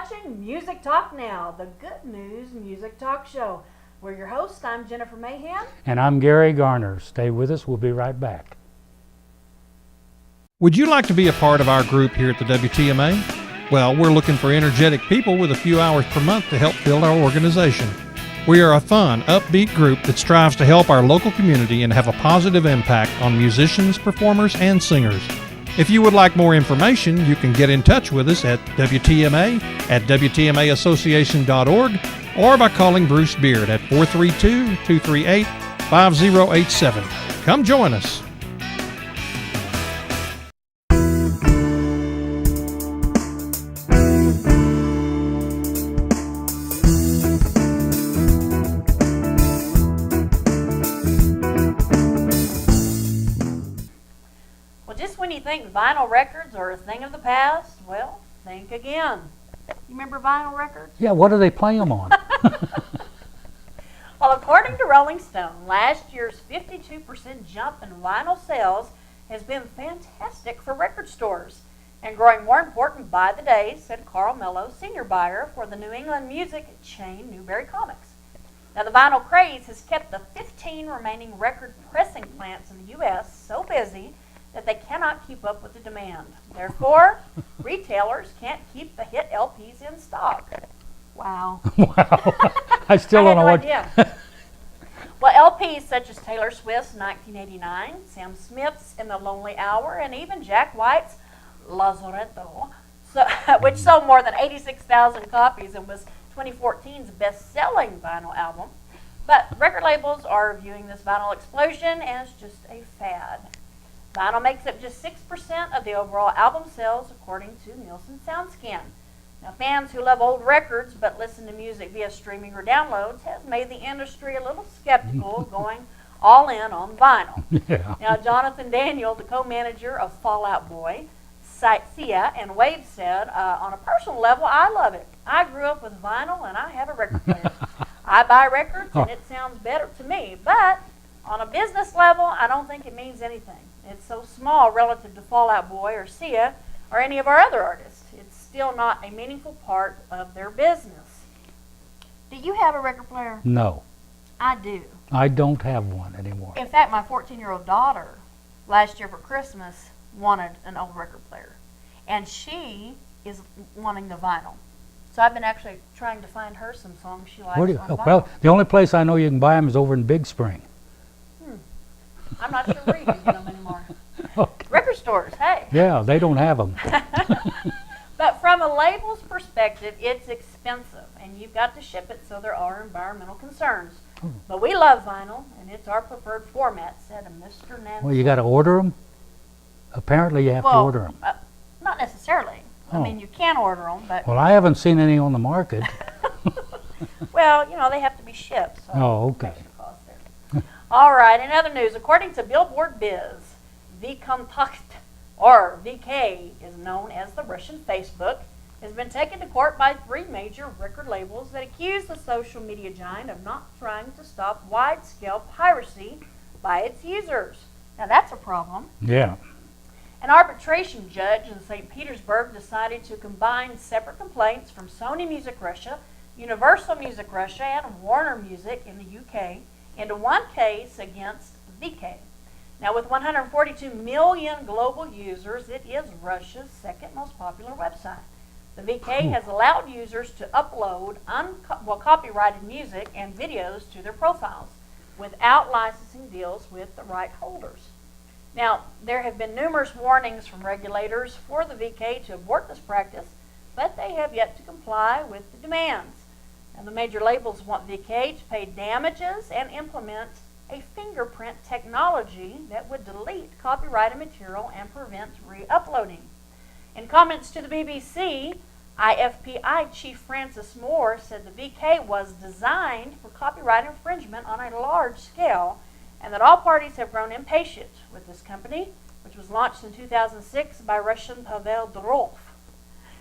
watching Music Talk Now, the Good News Music Talk Show. We're your hosts. I'm Jennifer Mahan. And I'm Gary Garner. Stay with us. We'll be right back. Would you like to be a part of our group here at the WTMA? Well, we're looking for energetic people with a few hours per month to help build our organization. We are a fun, upbeat group that strives to help our local community and have a positive impact on musicians, performers, and singers. If you would like more information, you can get in touch with us at WTMA at WTMAassociation.org or by calling Bruce Beard at 432-238-5087. Come join us. When you think vinyl records are a thing of the past, well, think again. You remember vinyl records? Yeah, what do they play them on? Well, according to Rolling Stone, last year's 52% jump in vinyl sales has been fantastic for record stores and growing more important by the day, said Carl Mello, senior buyer for the New England music chain Newberry Comics. Now, the vinyl craze has kept the 15 remaining record pressing plants in the U.S. so busy that they cannot keep up with the demand. Therefore, retailers can't keep the hit LPs in stock. Wow. Wow. I still don't know what. Idea. Well, LPs such as Taylor Swift's 1989, Sam Smith's In the Lonely Hour, and even Jack White's Lazaretto, which sold more than 86,000 copies and was 2014's best-selling vinyl album. But record labels are viewing this vinyl explosion as just a fad. Vinyl makes up just 6% of the overall album sales, according to Nielsen SoundScan. Now, fans who love old records but listen to music via streaming or downloads has made the industry a little skeptical of going all in on vinyl. Yeah. Now, Jonathan Daniel, the co-manager of Fall Out Boy, Sia, and Wave said, on a personal level, I love it. I grew up with vinyl and I have a record player. I buy records and it sounds better to me, but on a business level, I don't think it means anything. It's so small relative to Fall Out Boy or Sia or any of our other artists. It's still not a meaningful part of their business. Do you have a record player? No, I do. I don't have one anymore. In fact, my 14-year-old daughter last year for Christmas wanted an old record player. And she is wanting the vinyl. So I've been actually trying to find her some songs she likes on vinyl. Well, the only place I know you can buy them is over in Big Spring. I'm not sure where you can get them anymore. Okay. Record stores, hey. Yeah, they don't have them. But from a label's perspective, it's expensive, and you've got to ship it, so there are environmental concerns. But we love vinyl, and it's our preferred format, said a Mr. Nancy. Well, you got to order them? Apparently you have to order them. Not necessarily. Oh. I mean, you can order them, but... Well, I haven't seen any on the market. Well, you know, they have to be shipped. So Oh, okay. All right, in other news, according to Billboard Biz, VKontakte, or VK, is known as the Russian Facebook, has been taken to court by 3 major record labels that accuse the social media giant of not trying to stop wide-scale piracy by its users. Now, that's a problem. Yeah. An arbitration judge in St. Petersburg decided to combine separate complaints from Sony Music Russia, Universal Music Russia, and Warner Music in the UK into one case against VK. Now, with 142 million global users, it is Russia's second most popular website. The VK has allowed users to upload copyrighted music and videos to their profiles without licensing deals with the right holders. Now, there have been numerous warnings from regulators for the VK to abort this practice, but they have yet to comply with the demands. And the major labels want VK to pay damages and implement a fingerprint technology that would delete copyrighted material and prevent re-uploading. In comments to the BBC, IFPI Chief Francis Moore said the VK was designed for copyright infringement on a large scale and that all parties have grown impatient with this company, which was launched in 2006 by Russian Pavel Durov.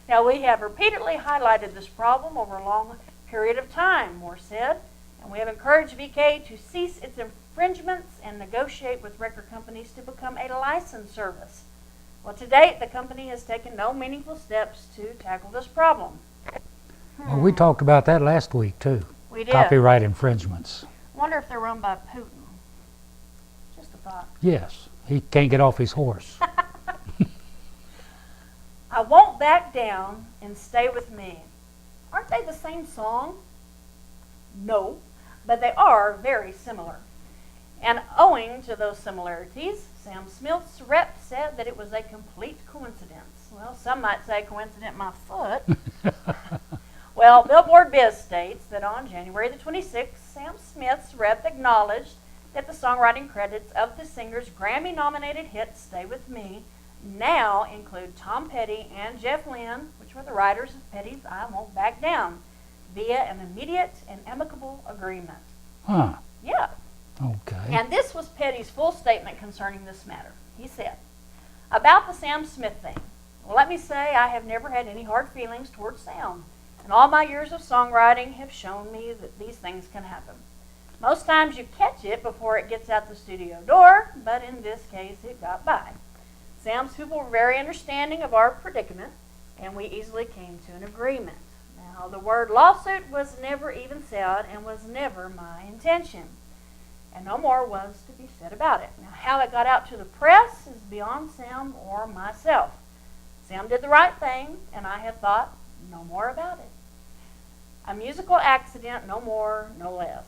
Now, we have repeatedly highlighted this problem over a long period of time, Moore said, and we have encouraged VK to cease its infringements and negotiate with record companies to become a licensed service. Well, to date, the company has taken no meaningful steps to tackle this problem. Well, we talked about that last week, too. We did. Copyright infringements. Wonder if they're run by Putin. Just a thought. Yes, he can't get off his horse. I won't back down and stay with me. Aren't they the same song? No, but they are very similar. And owing to those similarities, Sam Smith's rep said that it was a complete coincidence. Well, some might say coincident my foot. Well, Billboard Biz states that on January the 26th, Sam Smith's rep acknowledged that the songwriting credits of the singer's Grammy-nominated hit Stay With Me now include Tom Petty and Jeff Lynne, which were the writers of Petty's I Won't Back Down, via an immediate and amicable agreement. Huh. Yeah. Okay. And this was Petty's full statement concerning this matter. He said, about the Sam Smith thing, well, let me say I have never had any hard feelings towards Sam. And all my years of songwriting have shown me that these things can happen. Most times you catch it before it gets out the studio door, but in this case it got by. Sam's people were very understanding of our predicament, and we easily came to an agreement. Now, the word lawsuit was never even said and was never my intention. And no more was to be said about it. Now, how it got out to the press is beyond Sam or myself. Sam did the right thing, and I have thought no more about it. A musical accident, no more, no less.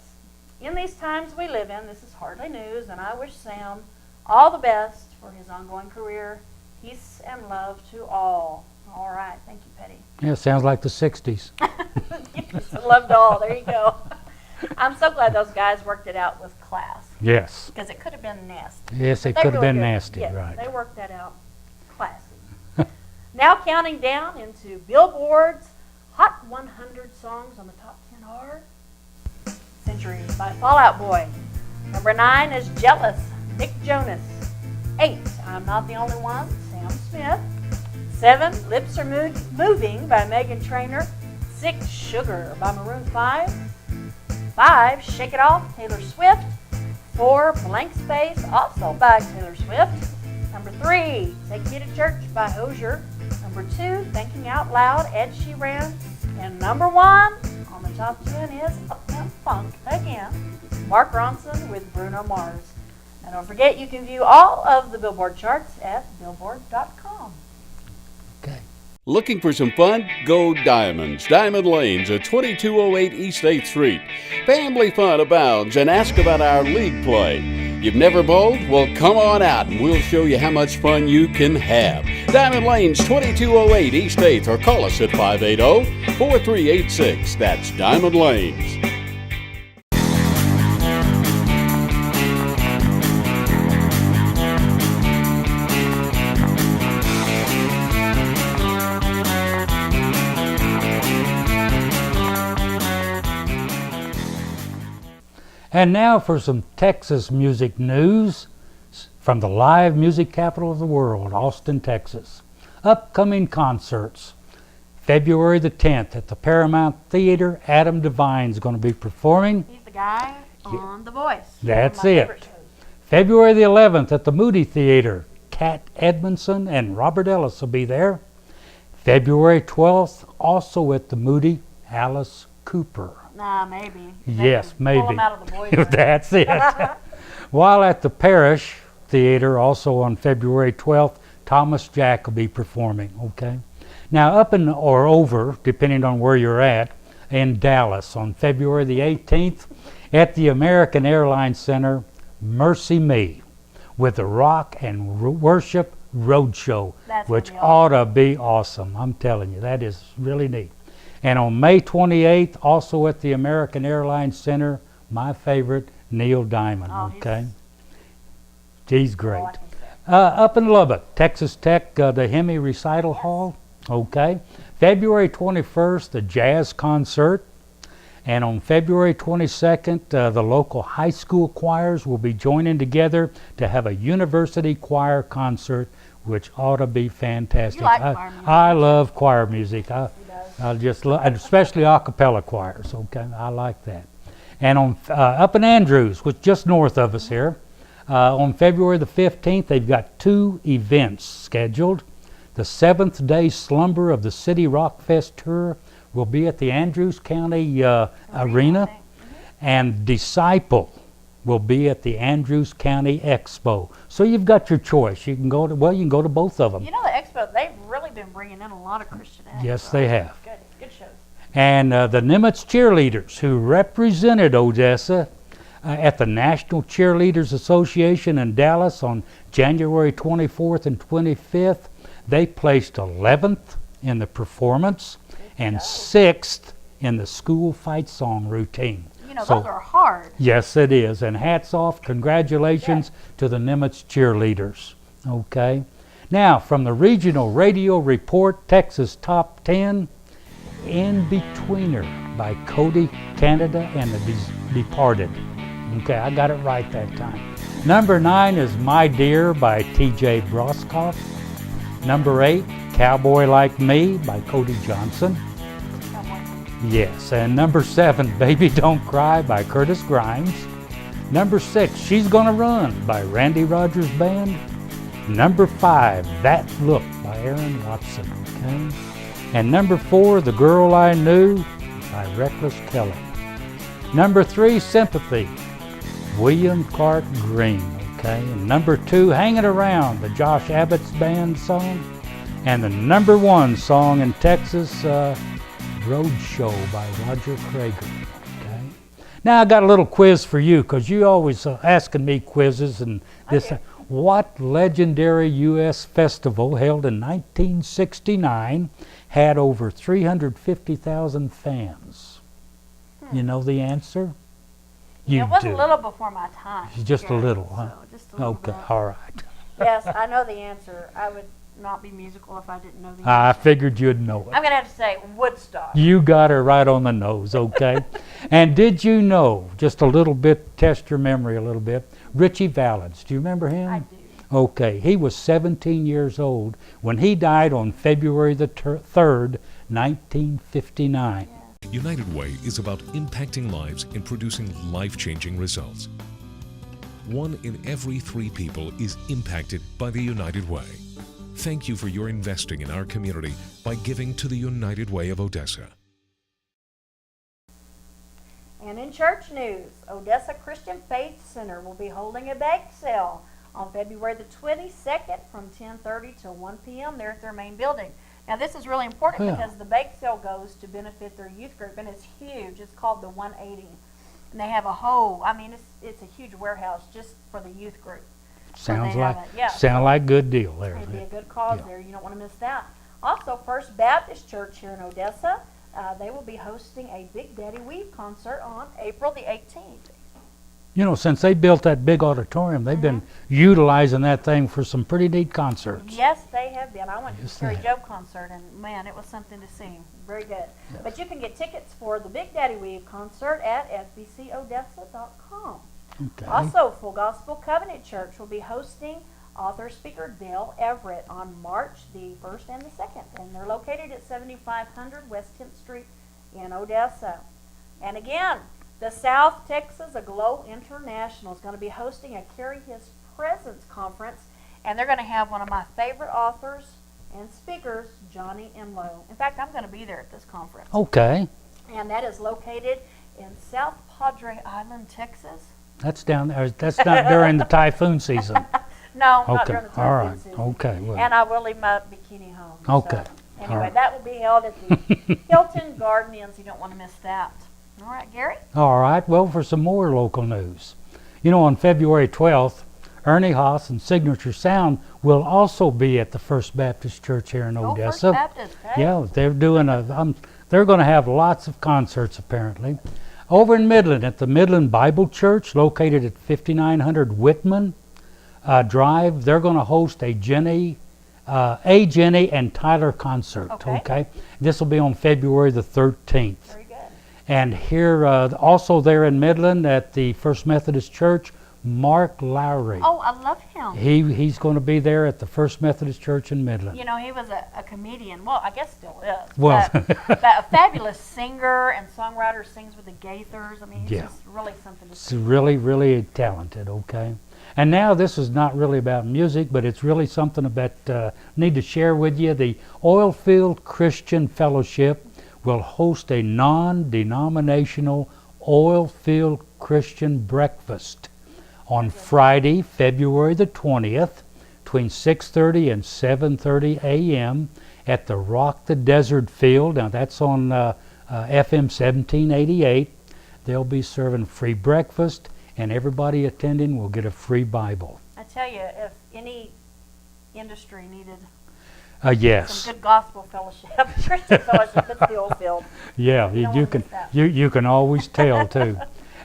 In these times we live in, this is hardly news, and I wish Sam all the best for his ongoing career. Peace and love to all. All right. Thank you, Petty. Yeah, sounds like the 60s. Peace and love to all. There you go. I'm so glad those guys worked it out with class. Yes. Because it could have been nasty. Yes, it They could have really been did. nasty, Yes, right. they worked that out classy. Now counting down into Billboard's Hot 100 songs on the top 10 are Centuries by Fall Out Boy. Number 9 is Jealous, Nick Jonas. 8, I'm Not the Only One, Sam Smith. 7, Lips Are Moving by Meghan Trainor. 6, Sugar by Maroon 5. 5, Shake It Off, Taylor Swift. 4, Blank Space, also by Taylor Swift. Number 3, Take Me to Church by Hozier. Number 2, Thinking Out Loud, Ed Sheeran. And number 1 on the top 10 is Uptown Funk again, Mark Ronson with Bruno Mars. Now don't forget you can view all of the Billboard charts at billboard.com. Okay. Looking for some fun? Go Diamonds. Diamond Lanes at 2208 East 8th Street. Family fun abounds, and ask about our league play. You've never bowled? Well, come on out and we'll show you how much fun you can have. Diamond Lanes, 2208 East 8th, or call us at 580-4386. That's Diamond Lanes. And now for some Texas music news from the live music capital of the world, Austin, Texas. Upcoming concerts. February the 10th at the Paramount Theater, Adam Devine's going to be performing. He's the guy on The Voice. That's one of my favorite it. shows. February the 11th at the Moody Theater, Kat Edmondson and Robert Ellis will be there. February 12th, also at the Moody, Alice Cooper. Nah, maybe. Yes, Pull maybe. him out of the boys' room. That's it. While at the Parish Theater, also on February 12th, Thomas Jack will be performing, okay? Now, up in or over, depending on where you're at, in Dallas on February the 18th, at the American Airlines Center, Mercy Me, with the Rock and Worship Roadshow, That's which gonna be ought to be awesome. I'm telling you, that is really neat. And on May 28th, also at the American Airlines Center, my favorite, Neil Diamond, Oh, okay? He's great. all I can say. Up in Lubbock, Texas Tech, the Hemi Recital Hall, okay? February 21st, the jazz concert. And on February 22nd, the local high school choirs will be joining together to have a university choir concert, which ought to be fantastic. You like choir music, I don't you? love choir music. I just love, especially a cappella choirs. Okay, I like that. And on up in Andrews, which is just north of us here, on February the 15th, they've got 2 events scheduled. The 7th day slumber of the City Rock Fest tour will be at the Andrews County Arena, and Disciple will be at the Andrews County Expo. So you've got your choice. You can go to, well, you can go to both of them. You know, the Expo, they've really been bringing in a lot of Christian acts. Yes, they have. Good shows. And the Nimitz cheerleaders who represented Odessa at the National Cheerleaders Association in Dallas on January 24th and 25th, they placed 11th in the performance and 6th in the school fight song routine. You know, those are hard. Yes, it is. And hats off, congratulations to the Nimitz cheerleaders. Okay. Now, from the Regional Radio Report, Texas Top 10, In Betweener by Cody, Canada, and the Departed. Okay, I got it right that time. Number 9 is My Dear by T.J. Broskoff. Number 8, Cowboy Like Me by Cody Johnson. Yes, and number 7, Baby Don't Cry by Curtis Grimes. Number 6, She's Gonna Run by Randy Rogers Band. Number 5, That Look by Aaron Watson. Okay. And number 4, The Girl I Knew by Reckless Kelly. Number 3, Sympathy, William Clark Green. Okay. And number 2, Hanging Around, the Josh Abbott's band song. And the number 1 song in Texas, Road Show by Roger Krager. Okay. Now I got a little quiz for you, because you always asking me quizzes and this. Okay. What legendary U.S. festival held in 1969 had over 350,000 fans? You know the answer? You It was do. a little before my time. Just a Gary, little, huh? So just a little Okay, bit. all right. Yes, I know the answer. I would not be musical if I didn't know the I answer. figured you'd know it. I'm going to have to say Woodstock. You got her right on the nose, okay? And did you know, just a little bit, test your memory a little bit, Richie Valens, do you remember him? I do. Okay, he was 17 years old when he died on February the 3rd, 1959. United Way is about impacting lives and producing life-changing results. 1 in every 3 people is impacted by the United Way. Thank you for your investing in our community by giving to the United Way of Odessa. And in church news, Odessa Christian Faith Center will be holding a bake sale on February the 22nd from 10:30 to 1 p.m. there at their main building. Now this is really important Yeah. because the bake sale goes to benefit their youth group, and it's huge. It's called the 180. And they have a whole, I mean, it's a huge warehouse just for the youth group. Sounds they like have it, yeah. sound like good deal there. It'd be a good cause Yeah. there. You don't want to miss that. Also, First Baptist Church here in Odessa, they will be hosting a Big Daddy Weave concert on April the 18th. You know, since they built that big auditorium, they've been utilizing that thing for some pretty neat concerts. Yes, they have been. I went to Yes, the Terry they Job concert, and man, it was something to see. Very good. But you can get tickets for the Big Daddy Weave concert at fbcodessa.com. Okay. Also, Full Gospel Covenant Church will be hosting author-speaker Dale Everett on March the 1st and the 2nd. And they're located at 7500 West 10th Street in Odessa. And again, the South Texas Aglow International is going to be hosting a Carry His Presence conference. And they're going to have one of my favorite authors and speakers, Johnny Imlow. In fact, I'm going to be there at this conference. Okay. And that is located in South Padre Island, Texas. That's down there. That's not during the typhoon season. No, not Okay. during the All typhoon right. season. Okay. Well. And I will leave my bikini home. Okay. So, anyway, All right. that will be held at the Hilton Garden Inns. You don't want to miss that. All right, Gary? All right. Well, for some more local news. You know, on February 12th, Ernie Haas and Signature Sound will also be at the First Baptist Church here in Oh, First Odessa. Baptist, hey? Yeah, they're doing they're going to have lots of concerts apparently. Over in Midland at the Midland Bible Church, located at 5900 Whitman Drive, they're going to host a Jenny and Tyler concert. Okay. This will be on February the 13th. Very good. And here, also there in Midland at the First Methodist Church, Mark Lowry. Oh, I love him. He's going to be there at the First Methodist Church in Midland. You know, he was a comedian. Well, I guess still is. Well. But a fabulous singer and songwriter, sings with the Gaithers. I mean, he's Yeah. just really something to It's see. really, really talented, okay? And now this is not really about music, but it's really something about, need to share with you. The Oilfield Christian Fellowship will host a non-denominational oil-filled Christian breakfast on Friday, February the 20th, between 6:30 and 7:30 a.m. at the Rock the Desert Field. Now that's on FM 1788. They'll be serving free breakfast, and everybody attending will get a free Bible. I tell you, if any industry needed Yes. some good gospel fellowship, Christian fellowship, it's the oil field. Yeah, You don't you wanna can miss that. you can always tell too.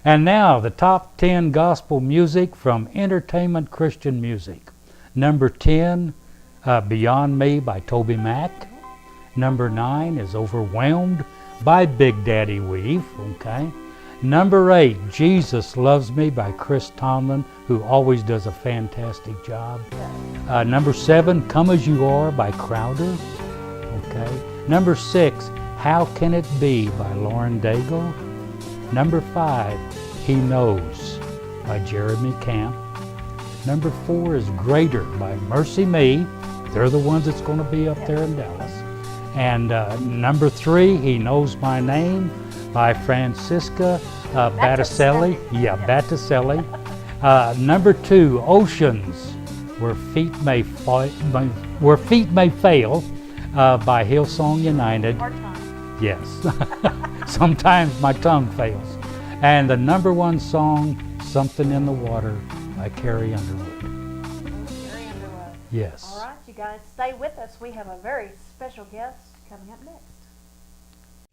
And now the top 10 gospel music from Entertainment Christian Music. Number 10, Beyond Me by Toby Mac. Number 9 is Overwhelmed by Big Daddy Weave. Okay. Number 8, Jesus Loves Me by Chris Tomlin, who always does a fantastic job. Number 7, Come As You Are by Crowder. Okay. Number 6, How Can It Be by Lauren Daigle. Number 5, He Knows by Jeremy Camp. Number 4 is Greater by Mercy Me. They're the ones that's going to be up there in Dallas. And number 3, He Knows My Name by Francisca Battiselli. Yeah, Battiselli. Number 2, Oceans, Where Feet May Fail by Hillsong United. Hard time. Yes. Sometimes my tongue fails. And the number 1 song, Something in the Water by Carrie Underwood. Carrie Underwood. Yes. All right, you guys, stay with us. We have a very special guest coming up next.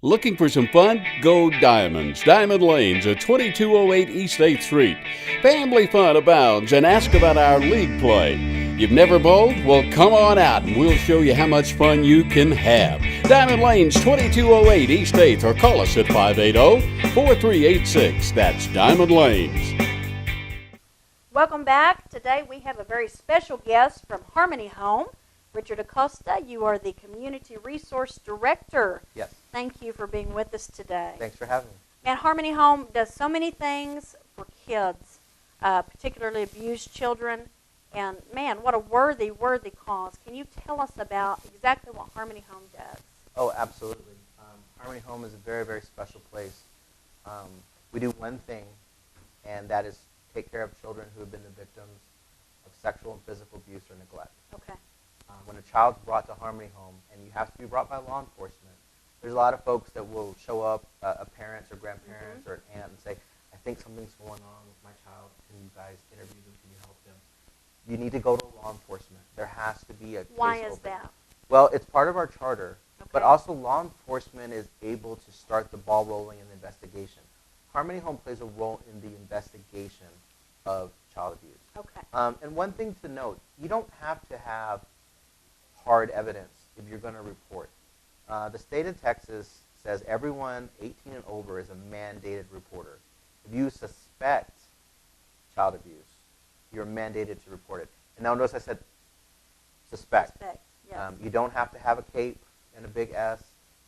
Looking for some fun? Go Diamonds. Diamond Lanes at 2208 East 8th Street. Family fun abounds, and ask about our league play. You've never bowled? Well, come on out and we'll show you how much fun you can have. Diamond Lanes, 2208 East 8th, or call us at 580-4386. That's Diamond Lanes. Welcome back. Today we have a very special guest from Harmony Home. Richard Acosta, you are the Community Resource Director. Yes. Thank you for being with us today. Thanks for having me. Man, Harmony Home does so many things for kids, particularly abused children. And man, what a worthy cause. Can you tell us about exactly what Harmony Home does? Oh, absolutely. Harmony Home is a very, very special place. We do one thing, and that is take care of children who have been the victims of sexual and physical abuse or neglect. Okay. When a child's brought to Harmony Home, and you have to be brought by law enforcement, there's a lot of folks that will show up, parents or grandparents or an aunt, and say, I think something's going on with my child. Can you guys interview them? Can you help them? You need to go to law enforcement. There has to be a case Why is open. that? Well, it's part of our charter, but Okay. also law enforcement is able to start the ball rolling in the investigation. Harmony Home plays a role in the investigation of child abuse. Okay. And one thing to note, you don't have to have hard evidence if you're going to report. The state of Texas says everyone 18 and over is a mandated reporter. If you suspect child abuse, you're mandated to report it. And now notice I said suspect. Yes. You don't have to have a cape and a big S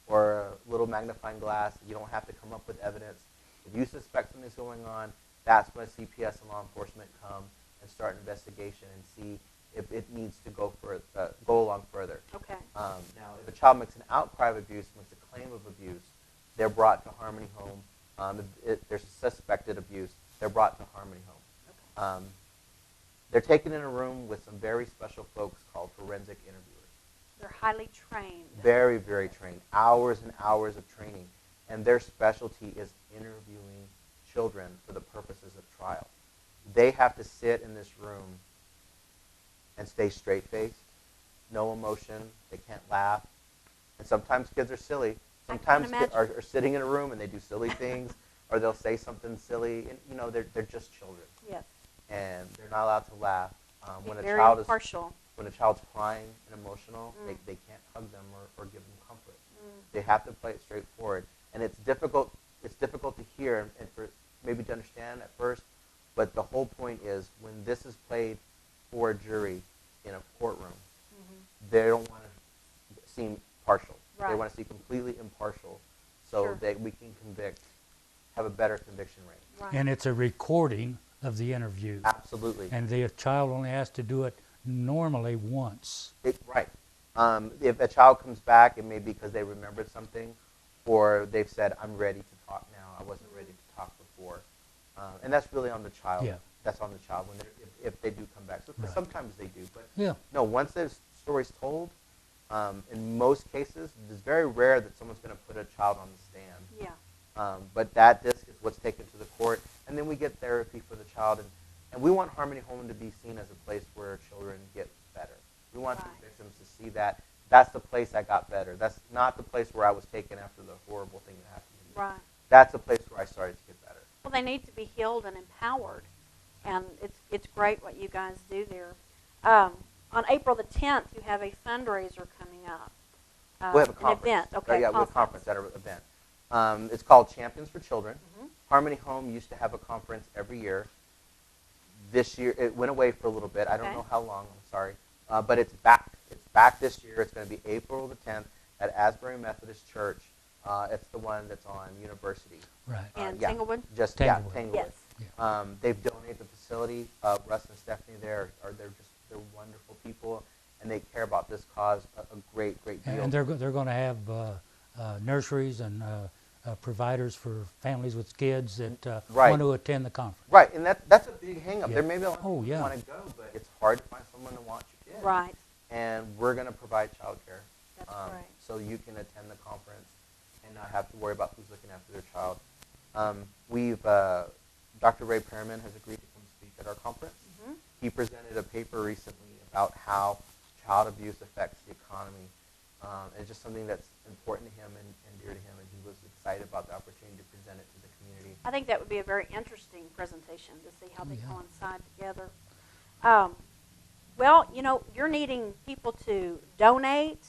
or a little magnifying glass. You don't have to come up with evidence. If you suspect something's going on, that's when CPS and law enforcement come and start an investigation and see if it needs to go along further. Okay. Now, if a child makes an outcry of abuse, makes a claim of abuse, they're brought to Harmony Home. If there's a suspected abuse, they're brought to Harmony Home. Okay. They're taken in a room with some very special folks called forensic interviewers. They're highly trained. Very, very trained. Hours and hours of training. And their specialty is interviewing children for the purposes of trial. They have to sit in this room and stay straight-faced, no emotion, they can't laugh. And sometimes kids are silly. Sometimes kids are sitting in a room and they do silly things, or they'll say something silly, and they're just children. Yes. And they're not allowed to laugh. When a very child impartial. when a child's crying and emotional, they can't hug them or give them comfort. They have to play it straightforward. And it's difficult to hear and for maybe to understand at first, but the whole point is when this is played for a jury in a courtroom, they don't want to seem partial. Right. They want to see completely impartial so that we can have a better conviction rate. Right. And it's a recording of the interview. Absolutely. And the child only has to do it normally once. Right. If a child comes back, it may be because they remembered something, or they've said, I'm ready to talk now. I wasn't ready to talk before. And that's really on the child. Yeah. That's on the child when if they do come back. So Right. sometimes they do, but Yeah. no, once there's stories told, in most cases, it's very rare that someone's going to put a child on the stand. Yeah. But that disc is what's taken to the court, and then we get therapy for the child. And we want Harmony Home to be seen as a place where children get better. We want Right. the victims to see that that's the place I got better. That's not the place where I was taken after the horrible thing that happened to me. Right. That's a place where I started to get better. Well, they need to be healed and empowered, and it's great what you guys do there. On April the 10th, you have a fundraiser coming up. We have a An conference. event. Okay, Yeah, we have a conference at our event. It's called Champions for Children. Mm-hmm. Harmony Home used to have a conference every year. This year, it went away for a little bit. I don't Okay. know how long, I'm sorry. But it's back. It's back this year. It's going to be April the 10th at Asbury Methodist Church. It's the one that's on University. Right. And yeah. Tanglewood? Just Tanglewood. Tanglewood. Yes. They've donated the facility. Russ and Stephanie there they're wonderful people, and they care about this cause a great deal. And they're going to have nurseries and providers for families with kids that Right. want to attend the conference. Right, and that's a big hang-up. Yeah. There may be a lot of Oh, people yeah. who want to go, but it's hard to find someone to watch your kids. Right. And we're going to provide childcare. That's great. So you can attend the conference and not have to worry about who's looking after their child. Dr. Ray Perriman has agreed to come speak at our conference. Mm-hmm. He presented a paper recently about how child abuse affects the economy. It's just something that's important to him and dear to him, and he was excited about the opportunity to present it to the community. I think that would be a very interesting presentation to see how they Yeah. coincide together. Well, you're needing people to donate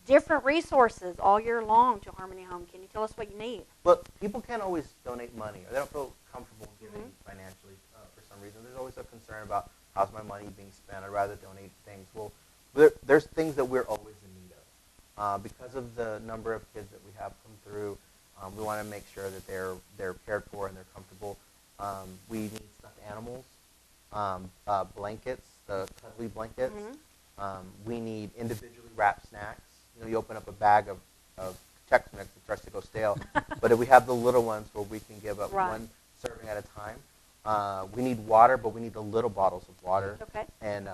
different resources all year long to Harmony Home. Can you tell us what you need? But people can't always donate money, or they don't feel comfortable giving Mm-hmm. financially for some reason. There's always a concern about how's my money being spent. I'd rather donate things. Well, there's things that we're always in need of. Because of the number of kids that we have come through, we want to make sure that they're cared for and they're comfortable. We need stuffed animals, blankets, the cuddly blankets. Mm-hmm. We need individually wrapped snacks. You open up a bag of Chex Mix, it starts to go stale. But if we have the little ones where we can give up Right. one serving at a time. We need water, but we need the little bottles of water. Okay. And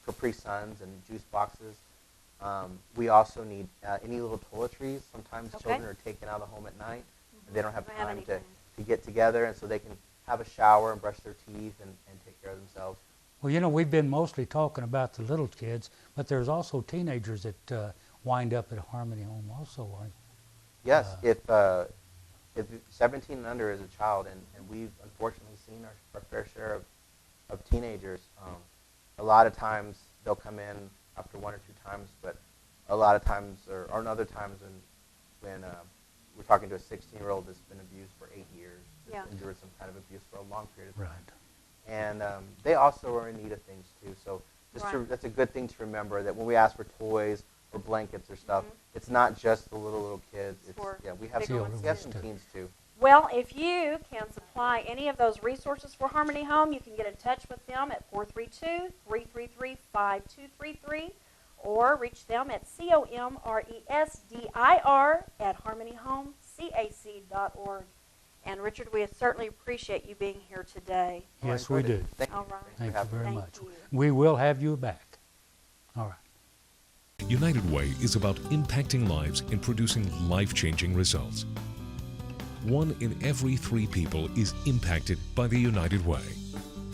Capri Suns and juice boxes. We also need any little toiletries. Sometimes Okay. children are taken out of the home at night, and they don't have Don't have time to anything. get together, and so they can have a shower and brush their teeth and take care of themselves. Well, we've been mostly talking about the little kids, but there's also teenagers that wind up at Harmony Home also. Yes, if 17 and under is a child, and we've unfortunately seen our fair share of teenagers. A lot of times they'll come in after one or two times, but a lot of times, or other times when we're talking to a 16-year-old that's been abused for 8 years, that's Yeah. endured some kind of abuse for a long period of time. Right. And they also are in need of things too. So Right. that's a good thing to remember, that when we ask for toys or blankets or stuff, it's not just the little kids. It's for we have bigger some, ones we have too. some teens too. Well, if you can supply any of those resources for Harmony Home, you can get in touch with them at 432-333-5233 or reach them at comresdir@harmonyhomecac.org. And Richard, we certainly appreciate you being here today. Yes, we do. Thank you. All right. Thank you having very Thank much. you. We will have you back. All right. United Way is about impacting lives and producing life-changing results. 1 in every 3 people is impacted by the United Way.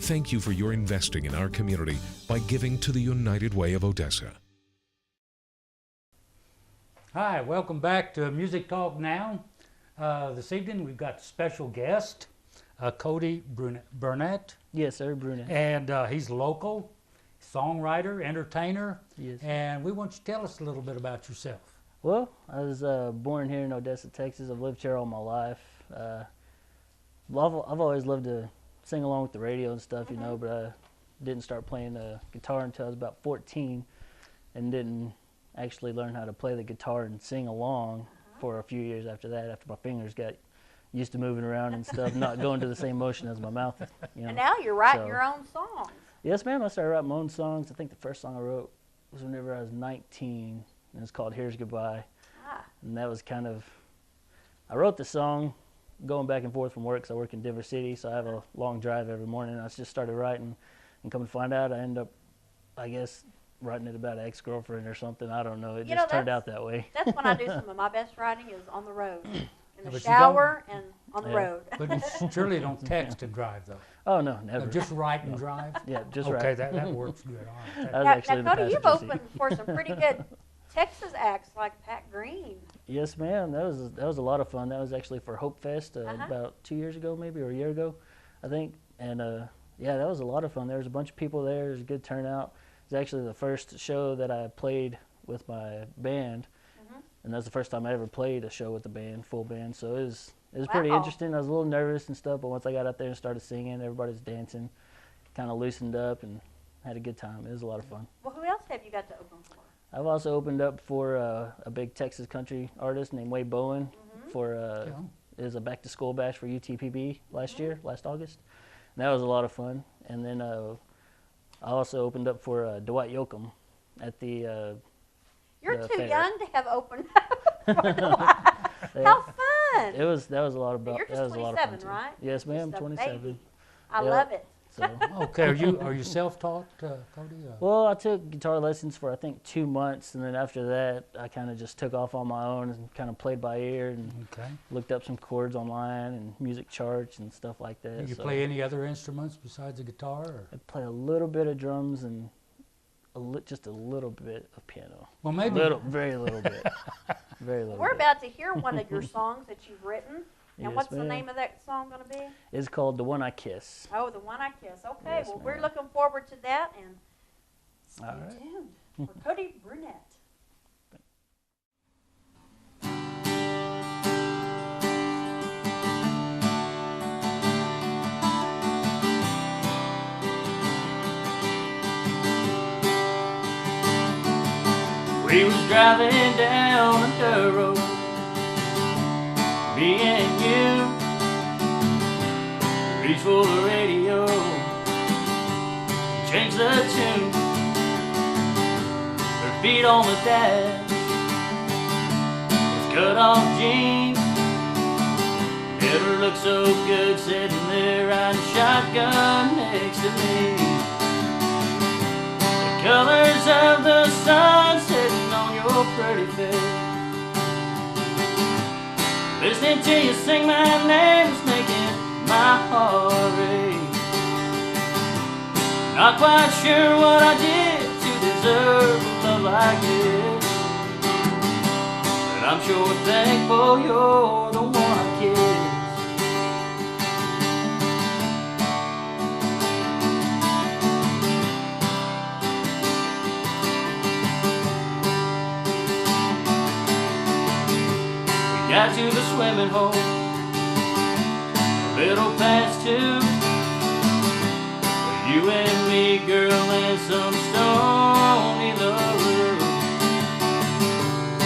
Thank you for your investing in our community by giving to the United Way of Odessa. Hi, welcome back to Music Talk Now. This evening we've got special guest, Cody Brunnette, Yes, sir, Brunnette. and he's local, songwriter, entertainer, Yes. and we want you to tell us a little bit about yourself. Well, I was born here in Odessa, Texas. I've lived here all my life. I've always loved to sing along with the radio and stuff, but I didn't start playing the guitar until I was about 14 and didn't actually learn how to play the guitar and sing along for a few years after that, after my fingers got used to moving around and stuff, not going to the same motion as my mouth. And now you're writing So- your own songs. Yes, ma'am. I started writing my own songs. I think the first song I wrote was whenever I was 19, and it's called Here's Goodbye. Ah. And that was kind of, I wrote the song going back and forth from work, because I work in Denver City, so I have a long drive every morning. I just started writing, and come to find out, I ended up, I guess, writing it about an ex-girlfriend or something. I don't know. It just turned out that way. That's when I do some of my best writing is on the road, in the But you shower and on the road. But you surely don't text and drive, though. Oh, no, never. Just write and drive? Yeah, just Okay, write. that works good. All right. That was Now, actually the Cody, you've passenger seat. opened for some pretty good Texas acts like Pat Green. Yes, ma'am. That was a lot of fun. That was actually for Hope Fest about 2 years ago, maybe, or a year ago, I think. And yeah, that was a lot of fun. There was a bunch of people there. There was a good turnout. It was actually the first show that I played with my band, and that's the first time I ever played a show with the band, full band. So it was pretty interesting. I was a little nervous and stuff, but once I got out there and started singing, everybody's dancing, kind of loosened up and had a good time. It was a lot of fun. Well, who else have you got to open for? I've also opened up for a big Texas country artist named Wade Bowen for it was a back to school bash for UTPB last August. And that was a lot of fun. And then I also opened up for Dwight Yoakam at the You're the too fair. young to have opened up for Dwight. How fun! That was a lot of You're just that was a lot of fun 27, too. right? Yes, ma'am, Just a 27. baby. I Yep. love it. So, Okay, are you self-taught, Cody? well, I took guitar lessons for I think 2 months, and then after that, I kind of just took off on my own and kind of played by ear and Okay. looked up some chords online and music charts and stuff like that. Do you So play any other instruments besides the guitar? Or? I play a little bit of drums and just a little bit of piano. Well, maybe. Very little bit. Very little We're bit. about to hear one of your songs that you've written. And Yes, what's the ma'am. name of that song going to be? It's called The One I Kiss. Oh, The One I Kiss. Okay, Yes, well, we're ma'am. looking forward to that, and stay All right. tuned for Cody Brunnette. We was driving down a dirt road, me and you, reach for the radio, change the tune, her feet on the dash, with cut off jeans, never looked so good sitting there riding shotgun next to me. Colors of the sun sitting on your pretty face. Listening to you sing my name is making my heart race. Not quite sure what I did to deserve a love like this, but I'm sure thankful you're the one I kiss. Got to the swimming hole, a little past 2. You and me, girl, in some stony lover.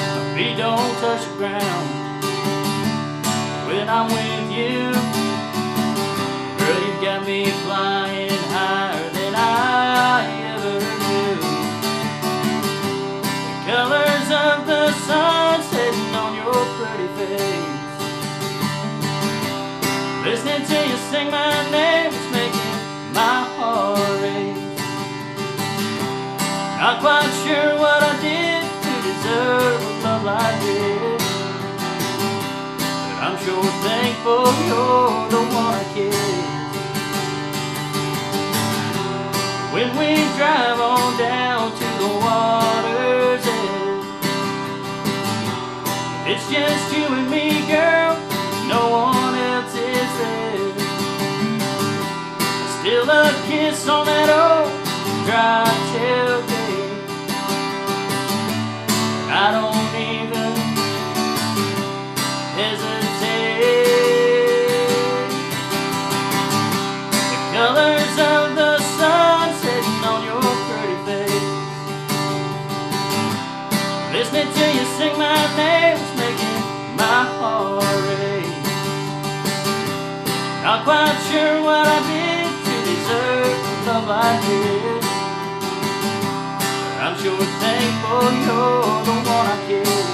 My feet don't touch the ground when I'm with you. Girl, you've got me flying higher than I ever knew. The colors of the sun sitting on your pretty face. Listening to you sing my name is making my heart race. Not quite sure what I did to deserve a love like this, but I'm sure thankful you're the one I kiss. When we drive on down to the water's edge, it's just you and me, girl, no one else is there. Still a kiss on that old dry tailgate. I don't even hesitate. The colors of the sun sitting on your pretty face. Listening to you sing my name is making my heart race. Not quite sure what I did to deserve a love like this, but I'm sure thankful you're the one I kiss.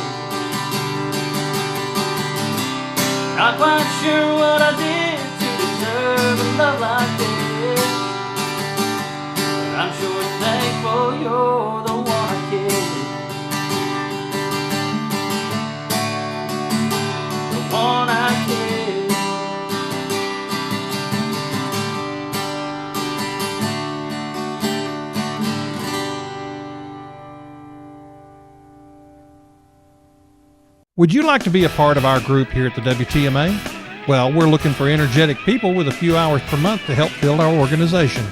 Not quite sure what I did to deserve a love like this, but I'm sure thankful you're the one I kissed, the one I kissed. Would you like to be a part of our group here at the WTMA? Well, we're looking for energetic people with a few hours per month to help build our organization.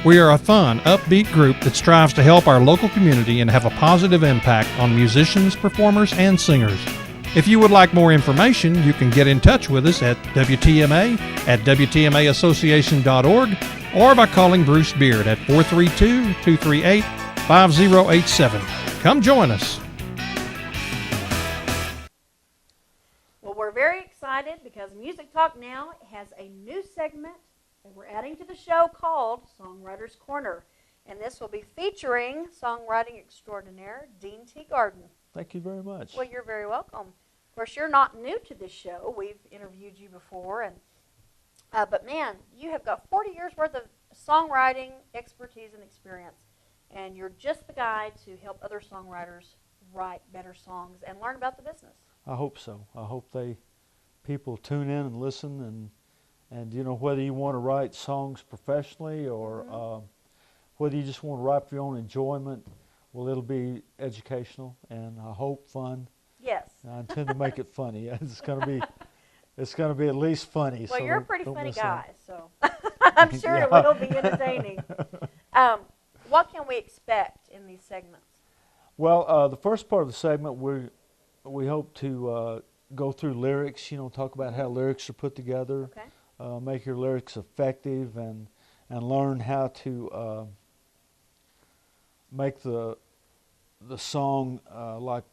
We are a fun, upbeat group that strives to help our local community and have a positive impact on musicians, performers, and singers. If you would like more information, you can get in touch with us at WTMA@WTMAassociation.org or by calling Bruce Beard at 432-238-5087. Come join us. Well, we're very excited because Music Talk Now has a new segment that we're adding to the show called Songwriter's Corner. And this will be featuring songwriting extraordinaire Dean T. Garden. Thank you very much. Well, you're very welcome. Of course, you're not new to this show. We've interviewed you before, and but man, you have got 40 years worth of songwriting expertise and experience, and you're just the guy to help other songwriters write better songs and learn about the business. I hope so. I hope people tune in and listen, and you know, whether you want to write songs professionally or whether you just want to write for your own enjoyment, well, it'll be educational and I hope fun. Yes. I intend to make it funny. It's going to be at least funny. Well, so you're a pretty don't funny miss guy, out. so I'm sure it Yeah. will be entertaining. What can we expect in these segments? Well, the first part of the segment, we hope to go through lyrics. You know, talk about how lyrics are put together, Okay. make your lyrics effective, and learn how to make the song like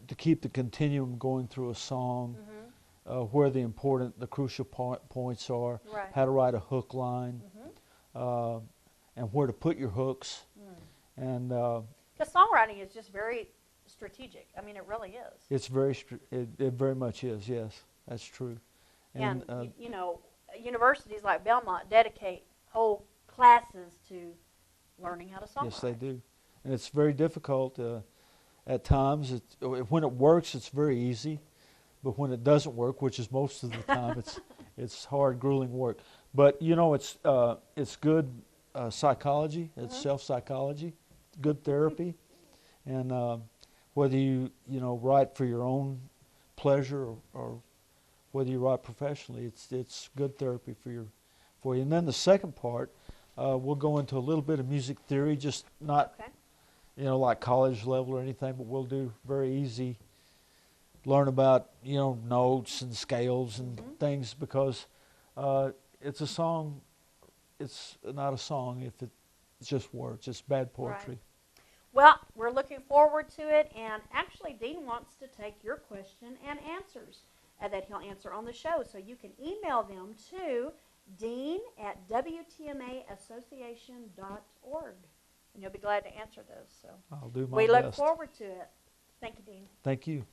to keep the continuum going through a song. Where the crucial points are, Right. how to write a hook line, and where to put your hooks, and Because songwriting is just very strategic. I mean, it really is. it's it very much is. Yes, that's true. And you know, universities like Belmont dedicate whole classes to learning how to songwrite. yes, they do, and it's very difficult at times. When it works, it's very easy, but when it doesn't work, which is most of the time, it's hard, grueling work. But you know, it's good psychology. It's self-psychology, good therapy, and whether you write for your own pleasure or whether you write professionally, it's good therapy for you. And then the second part, we'll go into a little bit of music theory, just not Okay. like college level or anything, but we'll do very easy. Learn about notes and scales and things, because it's a song. It's not a song if it's just words. It's bad poetry. Right. Well, we're looking forward to it, and actually Dean wants to take your question and answers that he'll answer on the show. So you can email them to dean@WTMAassociation.org, and you'll be glad to answer those. So I'll do my we best. look forward to it. Thank you, Dean. Thank you.